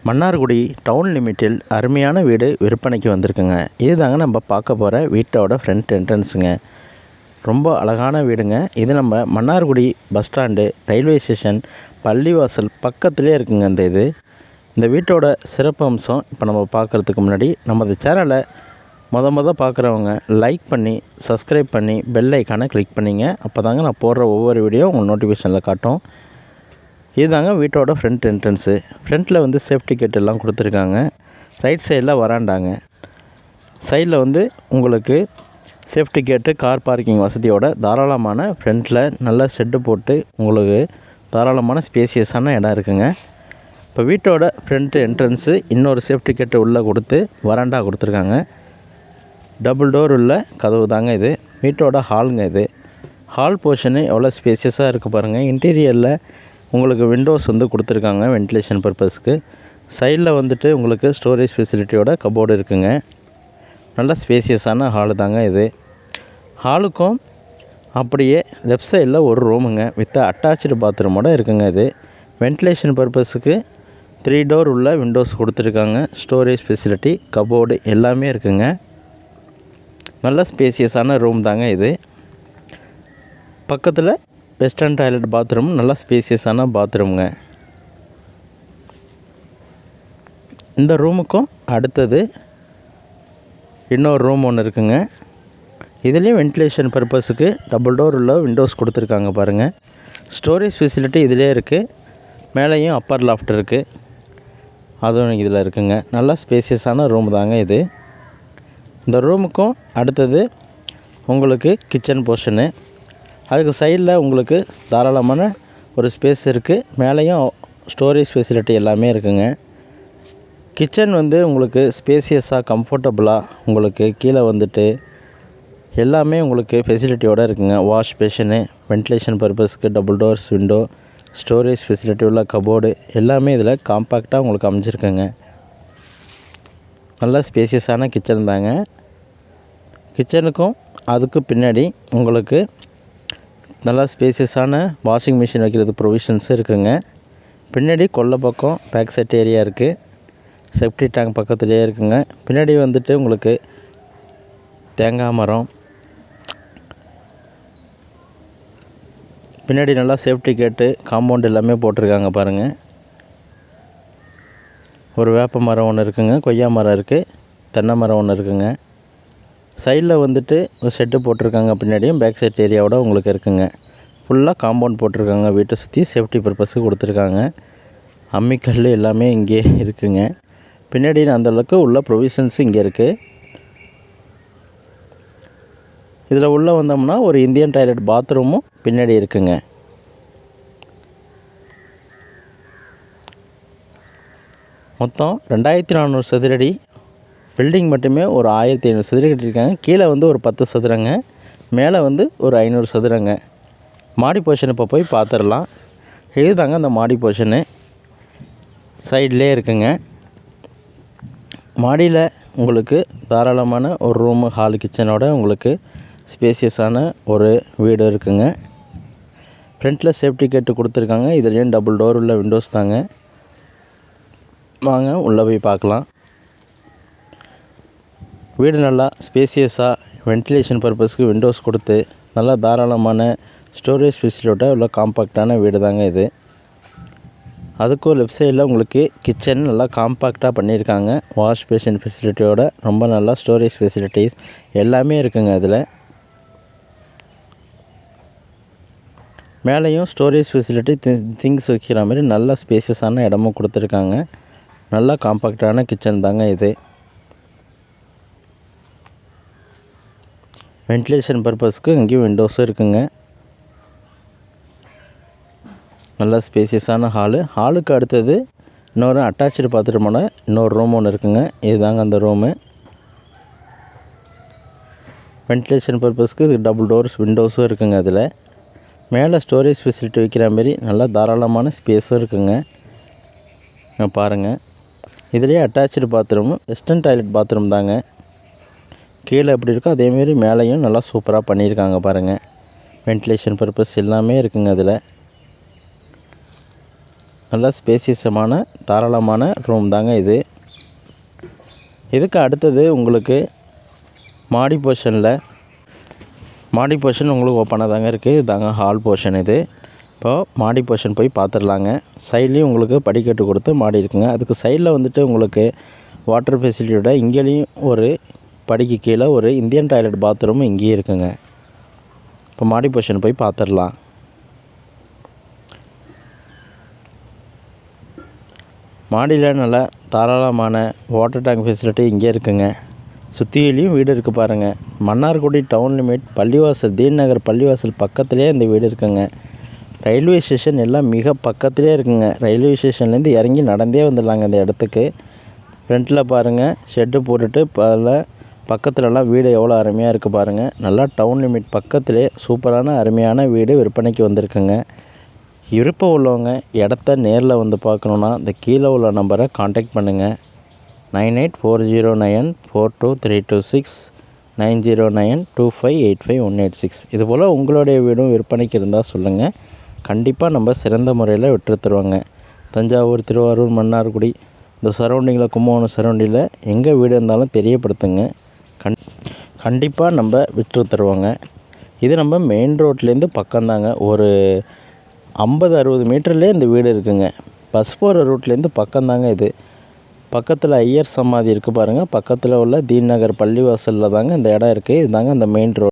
Mannargudi down லிமிட்டில் அருமையான வீடு விற்பனைக்கு வந்திருக்குங்க. இதுதாங்க நம்ம பார்க்க போகிற வீட்டோட ஃப்ரண்ட் என்ட்ரன்ஸுங்க. ரொம்ப அழகான வீடுங்க. இது நம்ம Mannargudi bus stand, railway station, பள்ளிவாசல் பக்கத்துலேயே இருக்குங்க. இந்த வீட்டோட சிறப்பு அம்சம் இப்போ நம்ம பார்க்குறதுக்கு முன்னாடி நமது சேனலை பார்க்குறவங்க லைக் பண்ணி, சப்ஸ்கிரைப் பண்ணி, பெல் ஐக்கானை கிளிக் பண்ணிங்க. அப்போ தாங்க நான் போடுற ஒவ்வொரு வீடியோ உங்கள் நோட்டிஃபிகேஷனில் காட்டும். இதுதாங்க வீட்டோட ஃப்ரண்ட் என்ட்ரன்ஸு. ஃப்ரண்ட்டில் சேஃப்டி கேட் எல்லாம் கொடுத்துருக்காங்க. ரைட் சைடில் வராண்டாங்க. சைடில் உங்களுக்கு சேஃப்டி கேட்டு, கார் பார்க்கிங் வசதியோட தாராளமான ஃப்ரண்ட்டில் நல்லா ஷெட்டு போட்டு உங்களுக்கு தாராளமான ஸ்பேசியஸான இடம் இருக்குங்க. இப்போ வீட்டோட ஃப்ரண்ட் என்ட்ரன்ஸு இன்னொரு சேஃப்டி கேட்டு உள்ளே கொடுத்து வராண்டா கொடுத்துருக்காங்க. டபுள் டோர் உள்ள கதவு தாங்க இது. வீட்டோட ஹாலுங்க இது. ஹால் போர்ஷனு எவ்வளோ ஸ்பேசியஸாக இருக்குது பாருங்கள். இன்டீரியரில் உங்களுக்கு விண்டோஸ் கொடுத்துருக்காங்க வென்டிலேஷன் பர்பஸ்க்கு. சைடில் உங்களுக்கு ஸ்டோரேஜ் ஃபெசிலிட்டியோட கபோர்டு இருக்குங்க. நல்ல ஸ்பேசியஸான ஹாலு தாங்க இது. ஹாலுக்கும் அப்படியே லெஃப்ட் சைடில் ஒரு ரூமுங்க வித் அட்டாச்சு பாத்ரூமோடு இருக்குங்க. இது வென்டிலேஷன் பர்பஸுக்கு 3 டோர் உள்ள விண்டோஸ் கொடுத்துருக்காங்க. ஸ்டோரேஜ் ஃபெசிலிட்டி, கபோர்டு எல்லாமே இருக்குங்க. நல்ல ஸ்பேசியஸான ரூம் தாங்க இது. பக்கத்தில் வெஸ்டர்ன் டாய்லெட் பாத்ரூம், நல்லா ஸ்பேசியஸான பாத்ரூமுங்க. இந்த ரூமுக்கும் அடுத்தது இன்னொரு ரூம் ஒன்று இருக்குங்க. இதுலேயும் வென்டிலேஷன் பர்பஸுக்கு டபுள் டோர் உள்ள விண்டோஸ் கொடுத்துருக்காங்க பாருங்கள். ஸ்டோரேஜ் ஃபெசிலிட்டி இதிலே இருக்குது. மேலேயும் அப்பர் லாஃப்ட் இருக்குது, அதுவும் இதில் இருக்குங்க. நல்லா ஸ்பேசியஸான ரூம் தாங்க இது. இந்த ரூமுக்கும் அடுத்தது உங்களுக்கு கிச்சன் போர்ஷனு. அதுக்கு சைடில் உங்களுக்கு தாராளமான ஒரு ஸ்பேஸ் இருக்குது. மேலேயும் ஸ்டோரேஜ் ஃபெசிலிட்டி எல்லாமே இருக்குங்க. கிச்சன் உங்களுக்கு ஸ்பேசியஸாக, கம்ஃபர்டபுளாக உங்களுக்கு கீழே எல்லாமே உங்களுக்கு ஃபெசிலிட்டியோடு இருக்குங்க. வாஷ் பேஷனு, வென்டிலேஷன் பர்பஸ்க்கு double doors window, storage facility உள்ள கபோர்டு எல்லாமே இதில் காம்பேக்டாக உங்களுக்கு அமைஞ்சிருக்குங்க. நல்லா ஸ்பேசியஸான கிச்சன் தாங்க. கிச்சனுக்கும் அதுக்கு பின்னாடி உங்களுக்கு நல்லா ஸ்பேசியஸான வாஷிங் மிஷின் வைக்கிறது ப்ரொவிஷன்ஸும் இருக்குங்க. பின்னாடி கொல்லை பக்கம் பேக் செட் ஏரியா இருக்குது. செப்டி டேங்க் பக்கத்துலேயே இருக்குங்க. பின்னாடி உங்களுக்கு தேங்காய் மரம், பின்னாடி நல்லா சேஃப்டி கேட்டு, காம்பவுண்ட் எல்லாமே போட்டிருக்காங்க பாருங்கள். ஒரு வேப்ப மரம் ஒன்று இருக்குங்க, கொய்யா மரம் இருக்குது, தென்னை மரம் ஒன்று இருக்குங்க. சைடில் ஒரு ஷெட்டு போட்டிருக்காங்க. பின்னாடியும் பேக் செட் ஏரியாவோட உங்களுக்கு இருக்குங்க. ஃபுல்லாக காம்பவுண்ட் போட்டிருக்காங்க. வீட்டை சுற்றி சேஃப்டி பர்பஸுக்கு கொடுத்துருக்காங்க. அம்மிக்கல் எல்லாமே இங்கே இருக்குங்க. பின்னாடி அந்தளவுக்கு உள்ள ப்ரொவிஷன்ஸு இங்கே இருக்குது. இதில் உள்ளே வந்தோம்னா ஒரு இந்தியன் டாய்லெட் பாத்ரூமும் பின்னாடி இருக்குங்க. மொத்தம் 2400 சதுரடி. பில்டிங் மட்டுமே ஒரு 1500 சதுரடி கட்டியிருக்காங்க. கீழே ஒரு 10 சதுரங்க, மேலே ஒரு 500 சதுரங்க. மாடி போர்ஷன் இப்போ போய் பார்த்துடலாம். இதுதாங்க அந்த மாடி போர்ஷனு. சைட்லேயே இருக்குங்க. மாடியில் உங்களுக்கு தாராளமான ஒரு ரூமு, ஹால், கிச்சனோட உங்களுக்கு ஸ்பேசியஸான ஒரு வீடு இருக்குங்க. ஃப்ரண்ட்டில் சேஃப்டி கேட்டு கொடுத்துருக்காங்க. இதுலேயும் டபுள் டோர் உள்ள விண்டோஸ் தாங்க. வாங்க உள்ளே போய் பார்க்கலாம். வீடு நல்லா ஸ்பேசியஸாக வென்டிலேஷன் பர்பஸ்க்கு விண்டோஸ் கொடுத்து நல்லா தாராளமான ஸ்டோரேஜ் ஃபெசிலிட்டியோட உள்ள காம்பேக்டான வீடு தாங்க இது. அதுக்கும் லெஃப்ட் சைடில் உங்களுக்கு கிச்சன் நல்லா காம்பேக்டாக பண்ணியிருக்காங்க. வாஷ் பேஷன் ஃபெசிலிட்டியோட ரொம்ப நல்லா ஸ்டோரேஜ் ஃபெசிலிட்டிஸ் எல்லாமே இருக்குங்க. அதில் மேலேயும் ஸ்டோரேஜ் ஃபெசிலிட்டி, திங்ஸ் வைக்கிற மாதிரி நல்லா ஸ்பேசியஸான இடமும் கொடுத்துருக்காங்க. நல்லா காம்பேக்டான கிச்சன் தாங்க இது. வென்டிலேஷன் பர்பஸ்க்கு இங்கேயும் விண்டோஸும் இருக்குங்க. நல்லா ஸ்பேசியஸான ஹாலுக்கு அடுத்தது இன்னொரு அட்டாச்சு பாத்ரூமோட இன்னொரு ரூம் ஒன்று இருக்குங்க. இதுதாங்க அந்த ரூமு. வென்டிலேஷன் பர்பஸ்க்கு டபுள் டோர்ஸ் விண்டோஸும் இருக்குங்க. அதில் மேலே ஸ்டோரேஜ் ஃபெசிலிட்டி வைக்கிற மாதிரி நல்லா தாராளமான ஸ்பேஸும் இருக்குங்க. பாருங்கள், இதுலேயே attach bathroom, western toilet bathroom தாங்க. கீழே எப்படி இருக்கோ அதேமாரி மேலேயும் நல்லா சூப்பராக பண்ணியிருக்காங்க பாருங்கள். வென்டிலேஷன் பர்பஸ் எல்லாமே இருக்குங்க. அதில் நல்லா ஸ்பேசியஸமான தாராளமான ரூம் தாங்க இது. இதுக்கு அடுத்தது உங்களுக்கு மாடி போர்ஷன் உங்களுக்கு ஓப்பனாக தாங்க இருக்குது. இதாங்க ஹால் போர்ஷன் இது. இப்போது மாடி போர்ஷன் போய் பார்த்துடலாங்க. சைட்லேயும் உங்களுக்கு படிக்கட்டு கொடுத்து மாடி இருக்குங்க. அதுக்கு சைடில் வந்துட்டு உங்களுக்கு வாட்டர் ஃபெசிலிட்டியோட இங்கேயும் ஒரு படிக்கு கீழே ஒரு இந்தியன் டாய்லெட் பாத்ரூமும் இங்கேயும் இருக்குங்க. இப்போ மாடி போர்ஷன் போய் பார்த்துடலாம். மாடியில் நல்லா தாராளமான வாட்டர் டேங்க் ஃபெசிலிட்டி இங்கே இருக்குங்க. சுற்றிலையும் வீடு இருக்குது பாருங்கள். மன்னார்குடி டவுன் லிமிட் பள்ளிவாசல் தீன்நகர் பள்ளிவாசல் பக்கத்துலேயே இந்த வீடு இருக்குங்க. ரயில்வே ஸ்டேஷன் எல்லாம் மிக பக்கத்துலேயே இருக்குங்க. ரயில்வே ஸ்டேஷன்லேருந்து இறங்கி நடந்தே வந்துடலாங்க இந்த இடத்துக்கு. ஃப்ரண்ட்டில் பாருங்கள் ஷெட்டு போட்டுட்டு பக்கத்துலலாம் வீடு எவ்வளோ அருமையாக இருக்குது பாருங்கள். நல்லா டவுன் லிமிட் பக்கத்துலேயே சூப்பரான அருமையான வீடு விற்பனைக்கு வந்திருக்குங்க. விருப்பம் உள்ளவங்க இடத்த நேரில் வந்து பார்க்கணுன்னா இந்த கீழே உள்ள நம்பரை காண்டாக்ட் பண்ணுங்கள். 9840942326 9092585186. இதுபோல் உங்களுடைய வீடும் விற்பனைக்கு இருந்தால் சொல்லுங்கள். கண்டிப்பாக நம்ம சிறந்த முறையில் விற்று தருவாங்க. தஞ்சாவூர், திருவாரூர், மன்னார்குடி இந்த சரௌண்டிங்கில், கும்பகோணம் சரௌண்டிங்கில் எங்கே வீடு இருந்தாலும் தெரியப்படுத்துங்க. கண்டிப்பாக நம்ம விற்று தருவாங்க. இது நம்ம மெயின் ரோட்லேருந்து பக்கம்தாங்க. ஒரு 50-60 மீட்டர்லேயே இந்த வீடு இருக்குங்க. பஸ் போகிற ரூட்லேருந்து பக்கம்தாங்க இது. பக்கத்தில் ஐயர் சமாதி இருக்குது பாருங்கள். பக்கத்தில் உள்ள தீன்நகர் பள்ளிவாசலில் தாங்க இந்த இடம் இருக்குது. இதுதாங்க இந்த மெயின் ரோடு.